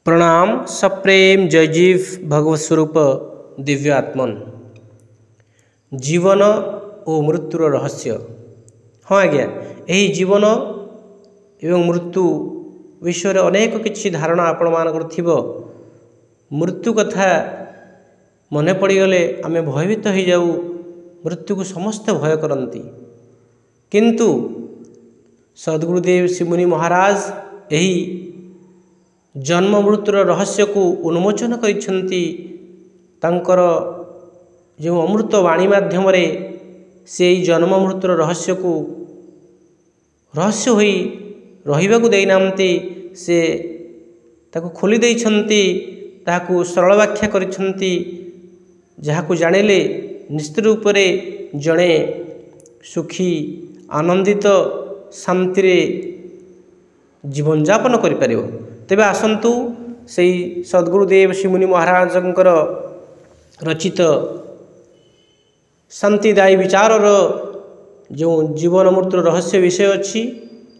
प्रणाम सप्रेम जयजीव भगवत स्वरूप दिव्य आत्मन जीवन और मृत्युर रहस्य। हाँ आज्ञा, यही जीवन एवं मृत्यु विषय रे अनेक किछि धारणा आपण मानकर थिबो। मृत्यु कथा मने पड़गले आमे भयभीत हो जाऊ। मृत्यु को समस्त भय करती, किंतु सद्गुरुदेव श्रीमुनि महाराज यही जन्म मृत्युर रहस्य को उन्मोचन करिसेंती। तांकर जो अमृत वाणी माध्यम से जन्म मृत्युर रहस्य को रहस्य होई रहिबा को देइनांती, से ताको खोली देइछंती, ताको सरल व्याख्या करिसेंती, जहाको जानिले निश्चित रूप रे जणे सुखी आनंदित शांति रे जीवन यापन करि परिबो। तेबे आसंतु सेई सद्गुरुदेव श्रीमुनि महाराजंकर रचित शांतिदायी विचारर जो जीवन मृत्यु रहस्य विषय अच्छी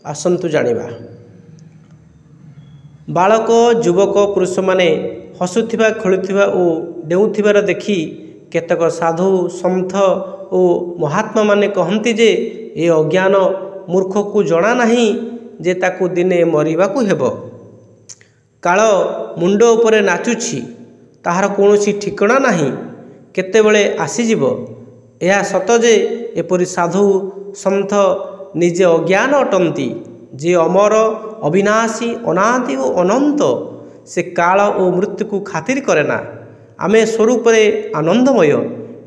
आसंतु जानिबा। बालक युवक पुरुष माने हसुथिबा खेलुथिबा और डेउथिबार देखि केतक साधु सन्थ और महात्मा माने कहंती जे ए अज्ञान मूर्ख को जणा नहीं जे ताकू दिने मरिबाकू हेबो। काल मुंड उपरे नाचुछि, ताहार कोनोसी ठिकणा नहीं, केतेबेले आसीजिवो। यह सत जे एपरि साधु सन्थ निजे अज्ञान अटंती, जे अमर अविनाशी अनादि और अनंत, से काल और मृत्यु को खातिर करेना। आमे स्वरूप रे आनंदमय,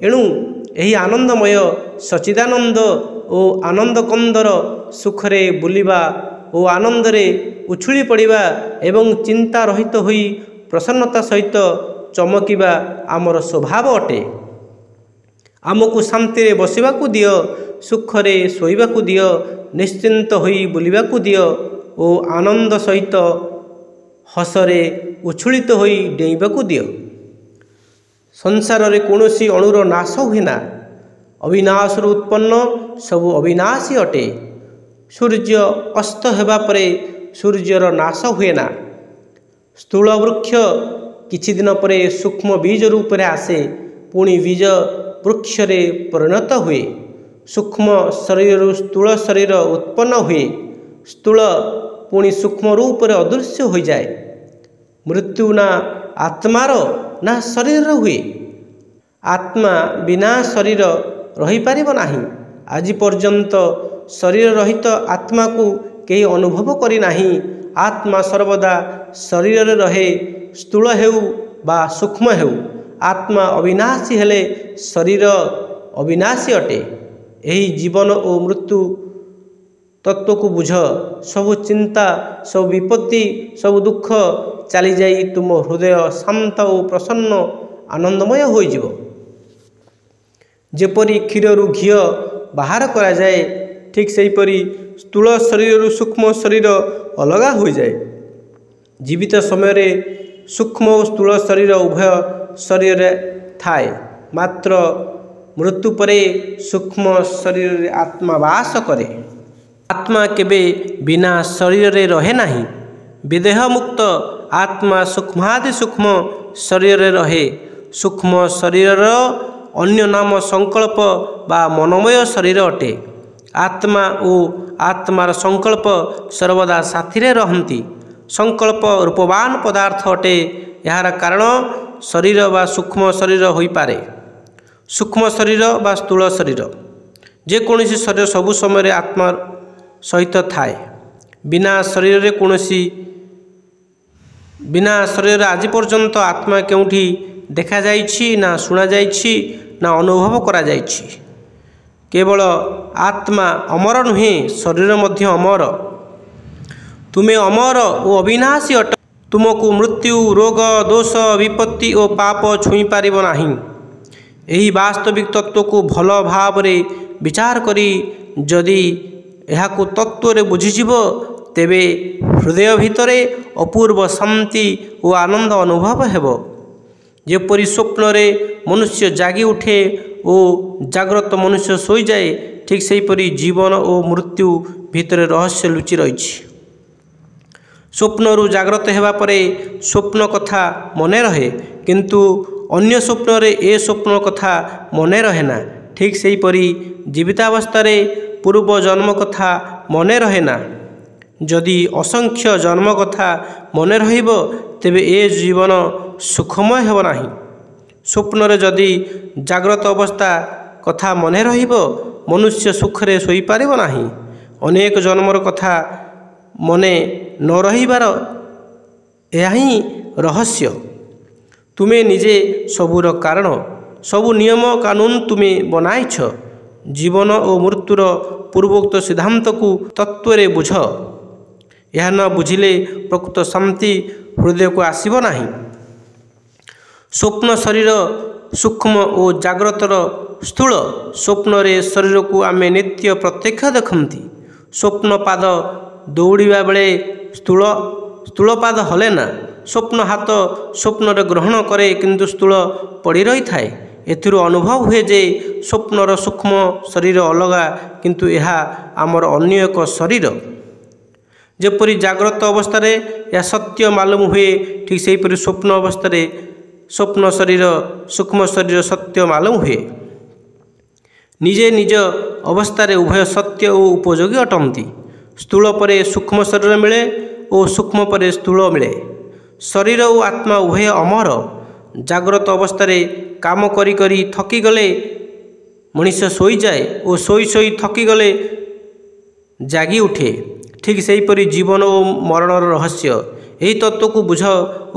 एणु यही आनंदमय सच्चिदानंद और आनंद कंदर सुखरे बुलिबा और आनंदरे उछुली पड़िबा एवं चिंता रहित होई प्रसन्नता सहित चमकिबा आमर स्वभाव अटे। आमको शांति रे बसिबाकू दियो, सुखरे शोइबाकू दियो, निश्चिंत होई बुलिबाकू दियो और आनंद सहित हसरे उछुलित होई डेइबाकू दियो। संसार रे कोनोसी अणुर नाश हुएना, अविनाश उत्पन्न सबु अविनाशी अटे। सूर्य अस्त हेबा परे सूर्यर नाश हुएना। स्थूल वृक्ष किछि दिन परे सूक्ष्म बीज रूप रे आसे, पुणी बीज वृक्ष रे परिणत हुए। सूक्ष्म शरीर स्थूल शरीर उत्पन्न हुए, स्थूल पुणी सूक्ष्म रूप रे अदृश्य हो जाए। मृत्यु ना आत्मार ना शरीर हुए। आत्मा बिना शरीर रही पारिबो नाही। आज पर्यंत शरीर रहित आत्मा को कई अनुभव करी नाही। आत्मा सर्वदा शरीर रे रहे, स्थूल हेउ बा सूक्ष्म हेउ। आत्मा अविनाशी हेले शरीर अविनाशी अटे। यही जीवन और मृत्यु तत्व को बुझ, सब चिंता सब विपत्ति सब दुख चली जाई तुम हृदय शांत और प्रसन्न आनंदमय हो जिवो। जेपरी क्षीरु घी बाहर करा जाए, ठीक सेहीपरि स्थूल शरीर सूक्ष्म शरीर अलगा हो जाए। जीवित समय रे सूक्ष्म और स्थूल शरीर उभय शरीर थाए, मात्र मृत्यु परे सूक्ष्म शरीर रे आत्मा वास करे। आत्मा केबे बिना शरीर रे रहे नाही। विदेह मुक्त आत्मा सूक्ष्मादि सूक्ष्म शरीर रे रहे। सूक्ष्म शरीर अन्य नाम संकल्प बा मनोमय शरीर अटे। आत्मा और आत्मार संकल्प सर्वदा साथी रे रहंती। संकल्प रूपवान पदार्थ अटे। यार कारण शरीर बा सूक्ष्म शरीर होई पारे। सूक्ष्म शरीर बा स्थूल शरीर, जेकोसी शरीर सबु समय रे आत्मा सहित थाए। बिना शरीर रे कोनोसी बिना शरीर आज पर्यंत आत्मा केउठी देखा जाइछि ना सुना जाइछि ना अनुभव करा जाइछि। केवल आत्मा अमर नुहे, शरीर मध्य अमर। तुमे अमर और अविनाशी अट। तुमको मृत्यु रोग दोष विपत्ति और पाप छुई पारिब नाही। यही वास्तविक तत्व को भल भाव रे विचार करी जदि एहाकु तत्व रे बुझिजिवो, तेबे हृदय भितरे अपूर्व शांति और आनंद अनुभव हेबो। जेपरि स्वप्न रे मनुष्य जागी उठे और जाग्रत मनुष्य सोई जाए, ठीक सेहीपरि जीवन और मृत्यु भितरे रहस्य लुचि रही। ସ୍ୱପ୍ନରୁ ଜାଗ୍ରତ ହେବା ପରେ ସ୍ୱପ୍ନ କଥା ମନେ ରହେ, କିନ୍ତୁ ଅନ୍ୟ ସ୍ୱପ୍ନରେ ଏ ସ୍ୱପ୍ନ କଥା ମନେ ରହେ ନା। ଠିକ୍ ସେହିପରି ଜୀବିତାବସ୍ଥାରେ ପୂର୍ବ ଜନ୍ମ କଥା ମନେ ରହେ ନା। ଯଦି ଅସଂଖ୍ୟ ଜନ୍ମ କଥା ମନେ ରହିବ ତେବେ ଏ ଜୀବନ ସୁଖମୟ ହେବ ନାହିଁ। ସ୍ୱପ୍ନରେ ଯଦି ଜାଗ୍ରତ ଅବସ୍ଥା କଥା ମନେ ରହିବ ମନୁଷ୍ୟ ସୁଖରେ ଶୋଇପାରିବ ନାହିଁ। ଅନେକ ଜନ୍ମର କଥା ମନେ ନ ରହିବାର ଏହା ହିଁ ରହସ୍ୟ। ତୁମେ ନିଜେ ସବୁର କାରଣ, ସବୁ ନିୟମ କାନୁନ ତୁମେ ବନାଇଛ। ଜୀବନ ଓ ମୃତ୍ୟୁର ପୂର୍ବୋକ୍ତ ସିଦ୍ଧାନ୍ତକୁ ତତ୍ତ୍ୱରେ ବୁଝ। ଏହା ନ ବୁଝିଲେ ପ୍ରକୃତ ଶାନ୍ତି ହୃଦୟକୁ ଆସିବ ନାହିଁ। ସ୍ୱପ୍ନ ଶରୀର ସୂକ୍ଷ୍ମ ଓ ଜାଗ୍ରତର ସ୍ଥୂଳ। ସ୍ୱପ୍ନରେ ଶରୀରକୁ ଆମେ ନିତ୍ୟ ପ୍ରତ୍ୟକ୍ଷ ଦେଖନ୍ତି। ସ୍ୱପ୍ନ ପାଦ ଦୌଡ଼ିବା ବେଳେ ସ୍ଥୂଳ ପାଦ ହଲେ ନା। ସ୍ୱପ୍ନ ହାତ ସ୍ୱପ୍ନରେ ଗ୍ରହଣ କରେ କିନ୍ତୁ ସ୍ଥୂଳ ପଡ଼ି ରହିଥାଏ। ଏଥିରୁ ଅନୁଭବ ହୁଏ ଯେ ସ୍ୱପ୍ନର ସୂକ୍ଷ୍ମ ଶରୀର ଅଲଗା, କିନ୍ତୁ ଏହା ଆମର ଅନ୍ୟ ଏକ ଶରୀର। ଯେପରି ଜାଗ୍ରତ ଅବସ୍ଥାରେ ଏହା ସତ୍ୟ ମାଲୁମ ହୁଏ, ଠିକ୍ ସେହିପରି ସ୍ୱପ୍ନ ଅବସ୍ଥାରେ ସ୍ୱପ୍ନ ଶରୀର ସୂକ୍ଷ୍ମ ଶରୀର ସତ୍ୟ ମାଲୁମ ହୁଏ। ନିଜେ ନିଜ ଅବସ୍ଥାରେ ଉଭୟ ସତ୍ୟ ଓ ଉପଯୋଗୀ ଅଟନ୍ତି। ସ୍ଥୂଳ ପରେ ସୂକ୍ଷ୍ମ ଶରୀର ମିଳେ ଓ ସୂକ୍ଷ୍ମ ପରେ ସ୍ଥୂଳ ମିଳେ। ଶରୀର ଓ ଆତ୍ମା ଉଭୟ ଅମର। ଜାଗ୍ରତ ଅବସ୍ଥାରେ କାମ କରି କରି ଥକିଗଲେ ମଣିଷ ଶୋଇଯାଏ ଓ ଶୋଇ ଶୋଇ ଥକିଗଲେ ଜାଗି ଉଠେ। ଠିକ୍ ସେହିପରି ଜୀବନ ଓ ମରଣର ରହସ୍ୟ। ଏହି ତତ୍ତ୍ୱକୁ ବୁଝ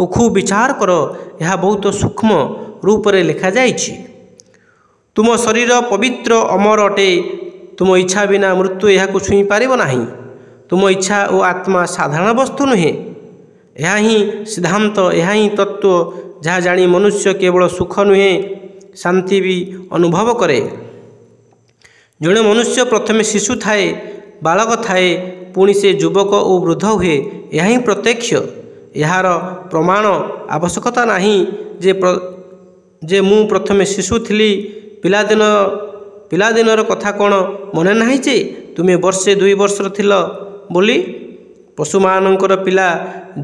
ଓ ଖୁବ୍ ବିଚାର କର। ଏହା ବହୁତ ସୂକ୍ଷ୍ମ ରୂପରେ ଲେଖାଯାଇଛି। ତୁମ ଶରୀର ପବିତ୍ର ଅମର ଅଟେ। ତୁମ ଇଚ୍ଛା ବିନା ମୃତ୍ୟୁ ଏହାକୁ ଛୁଇଁ ପାରିବ ନାହିଁ। ତୁମ ଇଚ୍ଛା ଓ ଆତ୍ମା ସାଧାରଣ ବସ୍ତୁ ନୁହେଁ। ଏହା ହିଁ ସିଦ୍ଧାନ୍ତ, ଏହା ହିଁ ତତ୍ତ୍ୱ ଯାହା ଜାଣି ମନୁଷ୍ୟ କେବଳ ସୁଖ ନୁହେଁ ଶାନ୍ତି ବି ଅନୁଭବ କରେ। ଜଣେ ମନୁଷ୍ୟ ପ୍ରଥମେ ଶିଶୁ ଥାଏ, ବାଳକ ଥାଏ, ପୁଣି ସେ ଯୁବକ ଓ ବୃଦ୍ଧ ହୁଏ। ଏହା ହିଁ ପ୍ରତ୍ୟକ୍ଷ। ଏହାର ପ୍ରମାଣ ଆବଶ୍ୟକତା ନାହିଁ ଯେ ମୁଁ ପ୍ରଥମେ ଶିଶୁ ଥିଲି। ପିଲାଦିନର କଥା କ'ଣ ମନେ ନାହିଁ ଯେ ତୁମେ ବର୍ଷେ 2 ବର୍ଷର ଥିଲ ବୋଲି? ପଶୁମାନଙ୍କର ପିଲା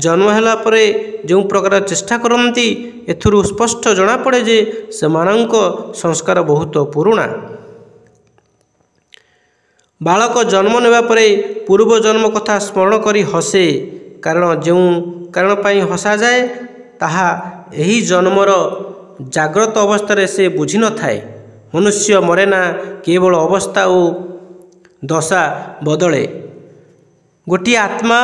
ଜନ୍ମ ହେଲା ପରେ ଯେଉଁ ପ୍ରକାର ଚେଷ୍ଟା କରନ୍ତି, ଏଥିରୁ ସ୍ପଷ୍ଟ ଜଣାପଡ଼େ ଯେ ସେମାନଙ୍କ ସଂସ୍କାର ବହୁତ ପୁରୁଣା। ବାଳକ ଜନ୍ମ ନେବା ପରେ ପୂର୍ବ ଜନ୍ମ କଥା ସ୍ମରଣ କରି ହସେ, କାରଣ ଯେଉଁ କାରଣ ପାଇଁ ହସାଯାଏ ତାହା ଏହି ଜନ୍ମର ଜାଗ୍ରତ ଅବସ୍ଥାରେ ସେ ବୁଝିନଥାଏ। ମନୁଷ୍ୟ ମରେନା, କେବଳ ଅବସ୍ଥା ଓ ଦଶା ବଦଳେ। ଗୋଟିଏ ଆତ୍ମା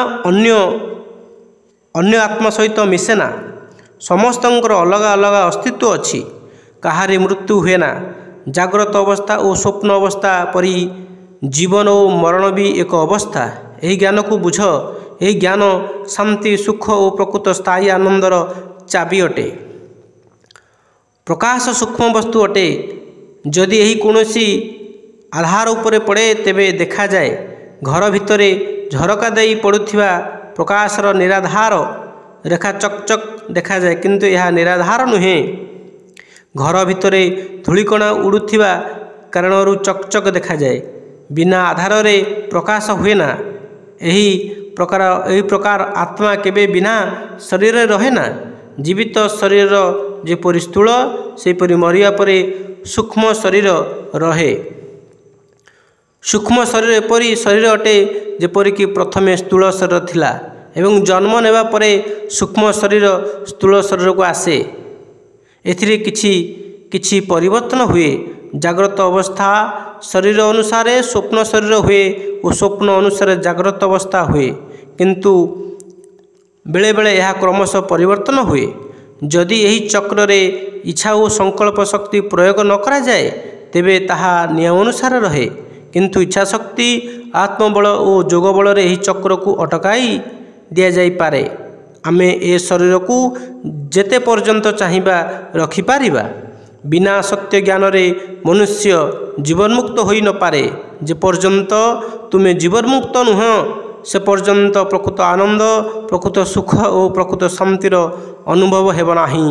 ଅନ୍ୟ ଆତ୍ମା ସହିତ ମିଶେନା। ସମସ୍ତଙ୍କର ଅଲଗା ଅଲଗା ଅସ୍ତିତ୍ୱ ଅଛି। କାହାରି ମୃତ୍ୟୁ ହୁଏ ନା। ଜାଗ୍ରତ ଅବସ୍ଥା ଓ ସ୍ୱପ୍ନ ଅବସ୍ଥା ପରି ଜୀବନ ଓ ମରଣ ବି ଏକ ଅବସ୍ଥା। ଏହି ଜ୍ଞାନକୁ ବୁଝ। ଏହି ଜ୍ଞାନ ଶାନ୍ତି, ସୁଖ ଓ ପ୍ରକୃତ ସ୍ଥାୟୀ ଆନନ୍ଦର ଚାବି ଅଟେ। ପ୍ରକାଶ ସୂକ୍ଷ୍ମ ବସ୍ତୁ ଅଟେ। ଯଦି ଏହି କୌଣସି ଆଧାର ଉପରେ ପଡ଼େ ତେବେ ଦେଖାଯାଏ ଘର ଭିତରେ ଝରକା ଦେଇ ପଡ଼ୁଥିବା ପ୍ରକାଶର ନିରାଧାର ରେଖା ଚକ୍ ଚକ୍ ଦେଖାଯାଏ, କିନ୍ତୁ ଏହା ନିରାଧାର ନୁହେଁ। ଘର ଭିତରେ ଧୂଳିକଣା ଉଡ଼ୁଥିବା କାରଣରୁ ଚକ୍ ଚକ୍ ଦେଖାଯାଏ। ବିନା ଆଧାରରେ ପ୍ରକାଶ ହୁଏ ନା। ଏହି ପ୍ରକାର ଆତ୍ମା କେବେ ବିନା ଶରୀରରେ ରହେ ନା। ଜୀବିତ ଶରୀର ଯେପରି ସ୍ଥୂଳ, ସେହିପରି ମରିବା ପରେ ସୂକ୍ଷ୍ମ ଶରୀର ରହେ। ସୂକ୍ଷ୍ମ ଶରୀର ଏପରି ଶରୀର ଅଟେ ଯେପରିକି ପ୍ରଥମେ ସ୍ଥୂଳ ଶରୀର ଥିଲା ଏବଂ ଜନ୍ମ ନେବା ପରେ ସୂକ୍ଷ୍ମ ଶରୀର ସ୍ଥୂଳ ଶରୀରକୁ ଆସେ। ଏଥିରେ କିଛି ପରିବର୍ତ୍ତନ ହୁଏ। ଜାଗ୍ରତ ଅବସ୍ଥା ଶରୀର ଅନୁସାରେ ସ୍ୱପ୍ନ ଶରୀର ହୁଏ ଓ ସ୍ୱପ୍ନ ଅନୁସାରେ ଜାଗ୍ରତ ଅବସ୍ଥା ହୁଏ, କିନ୍ତୁ ବେଳେବେଳେ ଏହା କ୍ରମଶଃ ପରିବର୍ତ୍ତନ ହୁଏ। ଯଦି ଏହି ଚକ୍ରରେ ଇଚ୍ଛା ଓ ସଂକଳ୍ପ ଶକ୍ତି ପ୍ରୟୋଗ ନ କରାଯାଏ ତେବେ ତାହା ନିୟମ ଅନୁସାରେ ରହେ, କିନ୍ତୁ ଇଚ୍ଛାଶକ୍ତି, ଆତ୍ମବଳ ଓ ଯୋଗ ବଳରେ ଏହି ଚକ୍ରକୁ ଅଟକାଇ ଦିଆଯାଇପାରେ। ଆମେ ଏ ଶରୀରକୁ ଯେତେ ପର୍ଯ୍ୟନ୍ତ ଚାହିଁବା ରଖିପାରିବା। ବିନା ସତ୍ୟ ଜ୍ଞାନରେ ମନୁଷ୍ୟ ଜୀବନ୍ମୁକ୍ତ ହୋଇନପାରେ। ଯେପର୍ଯ୍ୟନ୍ତ ତୁମେ ଜୀବନ୍ମୁକ୍ତ ନୁହଁ ସେ ପର୍ଯ୍ୟନ୍ତ ପ୍ରକୃତ ଆନନ୍ଦ, ପ୍ରକୃତ ସୁଖ ଓ ପ୍ରକୃତ ଶାନ୍ତିର ଅନୁଭବ ହେବ ନାହିଁ।